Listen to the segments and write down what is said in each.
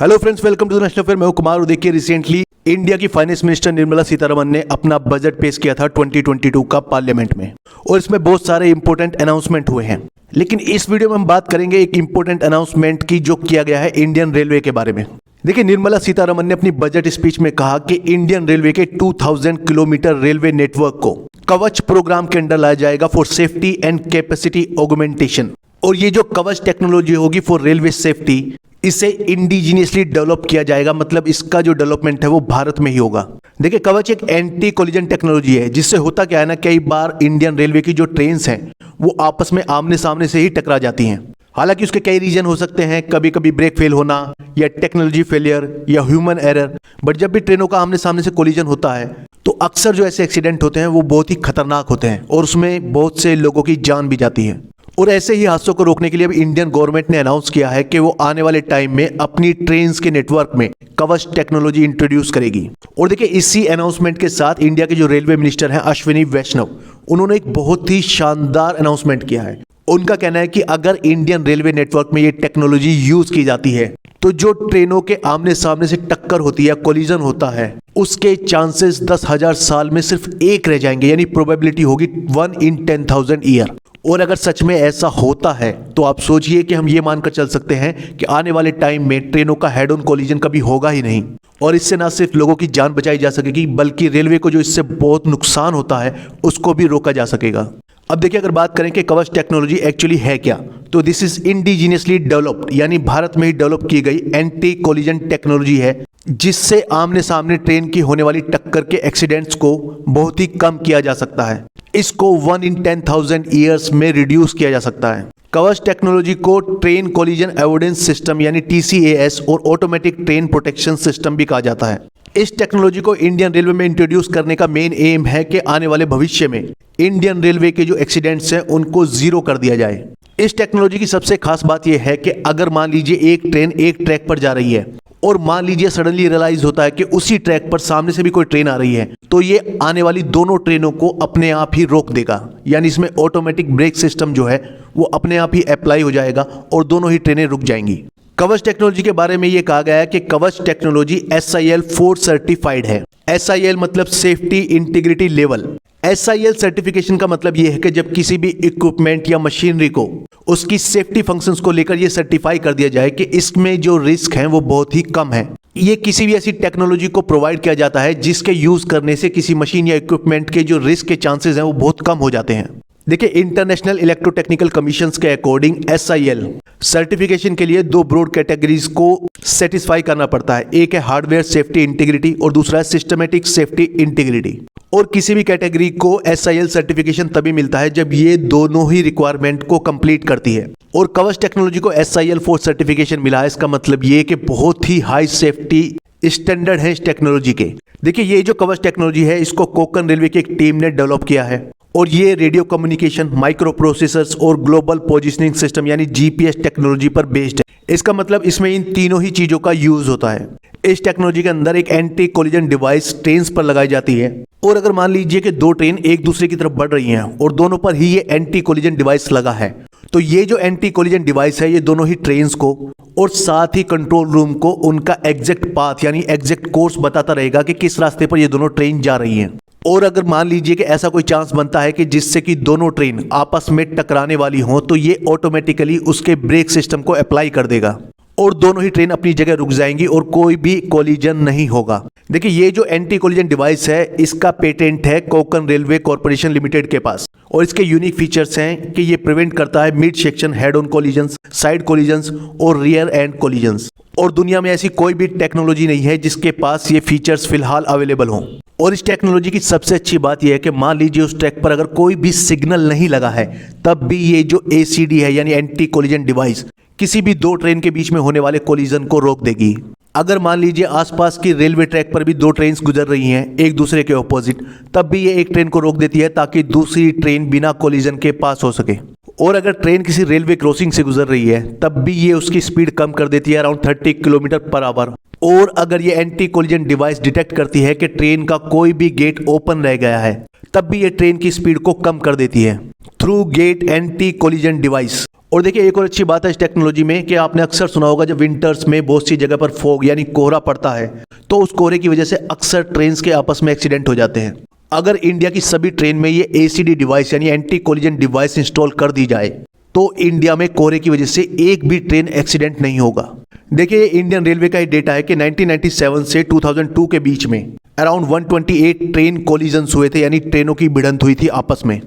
Hello friends, welcome to the national affair. मैं हूं कुमार और देखिए रिसेंटली इंडिया की फाइनेंस मिनिस्टर निर्मला सीतारमण ने अपना बजट पेश किया था 2022 का पार्लियामेंट में और इसमें बहुत सारे इंपॉर्टेंट अनाउंसमेंट हुए हैं। लेकिन इस वीडियो में हम बात करेंगे एक इंपॉर्टेंट अनाउंसमेंट की जो किया गया है इंडियन रेलवे के बारे में। देखिए, निर्मला सीतारमण ने अपनी बजट स्पीच में कहा कि इंडियन रेलवे के 2000 किलोमीटर रेलवे नेटवर्क को कवच प्रोग्राम के अंडर लाया जाएगा for safety and capacity augmentation. और ये जो कवच टेक्नोलॉजी होगी फॉर रेलवे सेफ्टी, इसे इंडिजीनियसली डेवलप किया जाएगा। मतलब इसका जो डेवलपमेंट है वो भारत में ही होगा। देखिए, कवच एक एंटी कोलिजन टेक्नोलॉजी है, जिससे होता क्या है ना, कई बार इंडियन रेलवे की जो ट्रेन्स हैं वो आपस में आमने सामने से ही टकरा जाती हैं। हालांकि उसके कई रीजन हो सकते हैं, कभी कभी ब्रेक फेल होना या टेक्नोलॉजी फेलियर या ह्यूमन एरर। बट जब भी ट्रेनों का आमने सामने से कोलिजन होता है तो अक्सर जो ऐसे एक्सीडेंट होते हैं वो बहुत ही खतरनाक होते हैं और उसमें बहुत से लोगों की जान भी जाती है। और ऐसे ही हादसों को रोकने के लिए अब इंडियन गवर्नमेंट ने अनाउंस किया है कि वो आने वाले टाइम में अपनी ट्रेन्स के नेटवर्क में कवच टेक्नोलॉजी इंट्रोड्यूस करेगी। और देखिए, इसी अनाउंसमेंट के साथ इंडिया के जो रेलवे मिनिस्टर हैं अश्विनी वैष्णव, उन्होंने एक बहुत ही शानदार अनाउंसमेंट किया है। उनका कहना है कि अगर इंडियन रेलवे नेटवर्क में ये टेक्नोलॉजी यूज की जाती है तो जो ट्रेनों के आमने सामने से टक्कर होती है, कोलिजन होता है, उसके चांसेस 10,000 साल में सिर्फ एक रह जाएंगे। यानी प्रोबेबिलिटी होगी 1 in 10,000 ईयर। और अगर सच में ऐसा होता है तो आप सोचिए कि हम ये मानकर चल सकते हैं कि आने वाले टाइम में ट्रेनों का हेड ऑन कोलिजन कभी होगा ही नहीं। और इससे ना सिर्फ लोगों की जान बचाई जा सकेगी, बल्कि रेलवे को जो इससे बहुत नुकसान होता है उसको भी रोका जा सकेगा। अब देखिए, अगर बात करें कि कवच टेक्नोलॉजी एक्चुअली है क्या, तो दिस इज इंडिजीनियसली डेवलप्ड, यानी भारत में ही डेवलप की गई एंटी कोलिजन टेक्नोलॉजी है, जिससे आमने सामने ट्रेन की होने वाली टक्कर के एक्सीडेंट्स को बहुत ही कम किया जा सकता है। इसको 1 in 10,000 ईयर्स में रिड्यूस किया जा सकता है। कवच टेक्नोलॉजी को ट्रेन कोलिजन अवॉइडेंस सिस्टम यानी TCAS और ऑटोमेटिक ट्रेन प्रोटेक्शन सिस्टम भी कहा जाता है। इस टेक्नोलॉजी को इंडियन रेलवे में इंट्रोड्यूस करने का मेन एम है कि आने वाले भविष्य में इंडियन रेलवे के जो एक्सीडेंट्स हैं उनको जीरो कर दिया जाए। इस टेक्नोलॉजी की सबसे खास बात यह है कि अगर मान लीजिए एक ट्रेन एक ट्रैक पर जा रही है और मान लीजिए सडनली रियलाइज होता है कि उसी ट्रैक पर सामने से भी कोई ट्रेन आ रही है, तो ये आने वाली दोनों ट्रेनों को अपने आप ही रोक देगा। यानी इसमें ऑटोमेटिक ब्रेक सिस्टम जो है वो अपने आप ही अप्लाई हो जाएगा और दोनों ही ट्रेनें रुक जाएंगी। कवच टेक्नोलॉजी के बारे में ये कहा गया है कि कवच टेक्नोलॉजी SIL 4 सर्टिफाइड है। SIL मतलब safety integrity level. SIL certification का मतलब यह है कि जब किसी भी इक्विपमेंट या मशीनरी को उसकी सेफ्टी फंक्शंस को लेकर यह सर्टिफाई कर दिया जाए कि इसमें जो रिस्क हैं वो बहुत ही कम है। ये किसी भी ऐसी टेक्नोलॉजी को प्रोवाइड किया जाता है जिसके यूज करने से किसी मशीन या इक्विपमेंट के जो रिस्क के चांसेस हैं वो बहुत कम हो जाते हैं। देखिए, इंटरनेशनल इलेक्ट्रोटेक्निकल कमीशंस के अकॉर्डिंग SIL सर्टिफिकेशन के लिए दो ब्रॉड कैटेगरीज को सेटिस्फाई करना पड़ता है। एक है हार्डवेयर सेफ्टी इंटीग्रिटी और दूसरा है सिस्टमेटिक सेफ्टी इंटीग्रिटी। और किसी भी कैटेगरी को SIL सर्टिफिकेशन तभी मिलता है जब ये दोनों ही रिक्वायरमेंट को कंप्लीट करती है। और कवच टेक्नोलॉजी को SIL 4 सर्टिफिकेशन मिला है। इसका मतलब ये कि बहुत ही हाई सेफ्टी स्टैंडर्ड है इस टेक्नोलॉजी के। देखिए, ये जो कवच टेक्नोलॉजी है इसको कोंकण रेलवे की एक टीम ने डेवलप किया है और ये रेडियो कम्युनिकेशन, माइक्रो प्रोसेसर्स और ग्लोबल पोजिशनिंग सिस्टम यानी GPS टेक्नोलॉजी पर बेस्ड है। इसका मतलब इसमें इन तीनों ही चीजों का यूज होता है। इस टेक्नोलॉजी के अंदर एक एंटी कोलिजन डिवाइस ट्रेन पर लगाई जाती है और अगर मान लीजिए कि दो ट्रेन एक दूसरे की तरफ बढ़ रही हैं और दोनों पर ही ये एंटी कोलिजन डिवाइस लगा है, तो ये जो एंटी कोलिजन डिवाइस है ये दोनों ही ट्रेन्स को और साथ ही कंट्रोल रूम को उनका एग्जैक्ट पाथ यानी एग्जैक्ट कोर्स बताता रहेगा कि किस रास्ते पर ये दोनों ट्रेन जा रही हैं। और अगर मान लीजिए कि ऐसा कोई चांस बनता है कि जिससे कि दोनों ट्रेन आपस में टकराने वाली हों, तो ये ऑटोमेटिकली उसके ब्रेक सिस्टम को अप्लाई कर देगा और दोनों ही ट्रेन अपनी जगह रुक जाएंगी और कोई भी कोलिजन नहीं होगा। देखिए, ये जो एंटी कोलिजन डिवाइस है इसका पेटेंट है कोंकण रेलवे कॉर्पोरेशन लिमिटेड के पास और इसके यूनिक फीचर्स हैं कि ये प्रिवेंट करता है mid section head on collisions, side collisions और रियर एंड कोलिजन्स। और दुनिया में ऐसी कोई भी टेक्नोलॉजी नहीं है जिसके पास ये फीचर्स फिलहाल अवेलेबल हों। और इस टेक्नोलॉजी की सबसे अच्छी बात यह है कि मान लीजिए उस ट्रैक पर अगर कोई भी सिग्नल नहीं लगा है, तब भी ये जो ACD है यानी एंटी कोलिजन डिवाइस किसी भी दो ट्रेन के बीच में होने वाले कोलिजन को रोक देगी। अगर मान लीजिए आसपास की रेलवे ट्रैक पर भी दो ट्रेन गुजर रही हैं एक दूसरे के ऑपोजिट, तब भी ये एक ट्रेन को रोक देती है ताकि दूसरी ट्रेन बिना कोलिजन के पास हो सके। और अगर ट्रेन किसी रेलवे क्रॉसिंग से गुजर रही है तब भी ये उसकी स्पीड कम कर देती है अराउंड 30 किलोमीटर पर आवर। और अगर ये एंटी कोलिजन डिवाइस डिटेक्ट करती है कि ट्रेन का कोई भी गेट ओपन रह गया है, तब भी ये ट्रेन की स्पीड को कम कर देती है through gate anti collision device. और देखिए एक और अच्छी बात है इस टेक्नोलॉजी में कि आपने अक्सर सुना होगा जब विंटर्स में बहुत सी जगह पर फॉग यानी कोहरा पड़ता है तो उस कोहरे की वजह से अक्सर ट्रेन के आपस में एक्सीडेंट हो जाते हैं। अगर इंडिया की सभी ट्रेन में ये ACD डिवाइस यानी एंटी कोलिजन डिवाइस इंस्टॉल कर दी जाए तो इंडिया में कोहरे की वजह से एक भी ट्रेन एक्सीडेंट नहीं होगा। देखिए इंडियन रेलवे का ही डेटा है कि 1997 से 2002 के बीच में अराउंड 128 ट्रेन कोलिजन्स हुए थे यानी ट्रेनों की भिड़ंत हुई थी आपस में।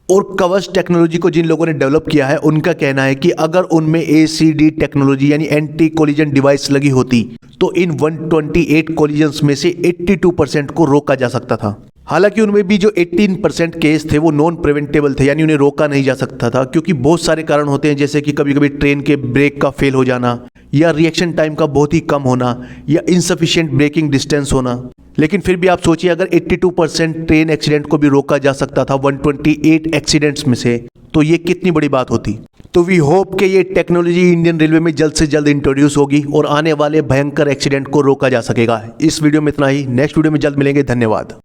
और कवच टेक्नोलॉजी को जिन लोगों ने डेवलप किया है उनका कहना है कि अगर उनमें ACD टेक्नोलॉजी यानी एंटी कोलिजन डिवाइस लगी होती तो इन 128 कोलिजन्स में से 82% को रोका जा सकता था। हालांकि उनमें भी जो 18% केस थे वो नॉन प्रिवेंटेबल थे यानी उन्हें रोका नहीं जा सकता था क्योंकि बहुत सारे कारण होते हैं जैसे कि कभी कभी ट्रेन के ब्रेक का फेल हो जाना या रिएक्शन टाइम का बहुत ही कम होना या इनसफिशिएंट ब्रेकिंग डिस्टेंस होना। लेकिन फिर भी आप सोचिए अगर 82% ट्रेन एक्सीडेंट को भी रोका जा सकता था 128 एक्सीडेंट्स में से तो ये कितनी बड़ी बात होती। तो वी होप कि ये टेक्नोलॉजी इंडियन रेलवे में जल्द से जल्द इंट्रोड्यूस होगी और आने वाले भयंकर एक्सीडेंट को रोका जा सकेगा। इस वीडियो में इतना ही, नेक्स्ट वीडियो में जल्द मिलेंगे। धन्यवाद।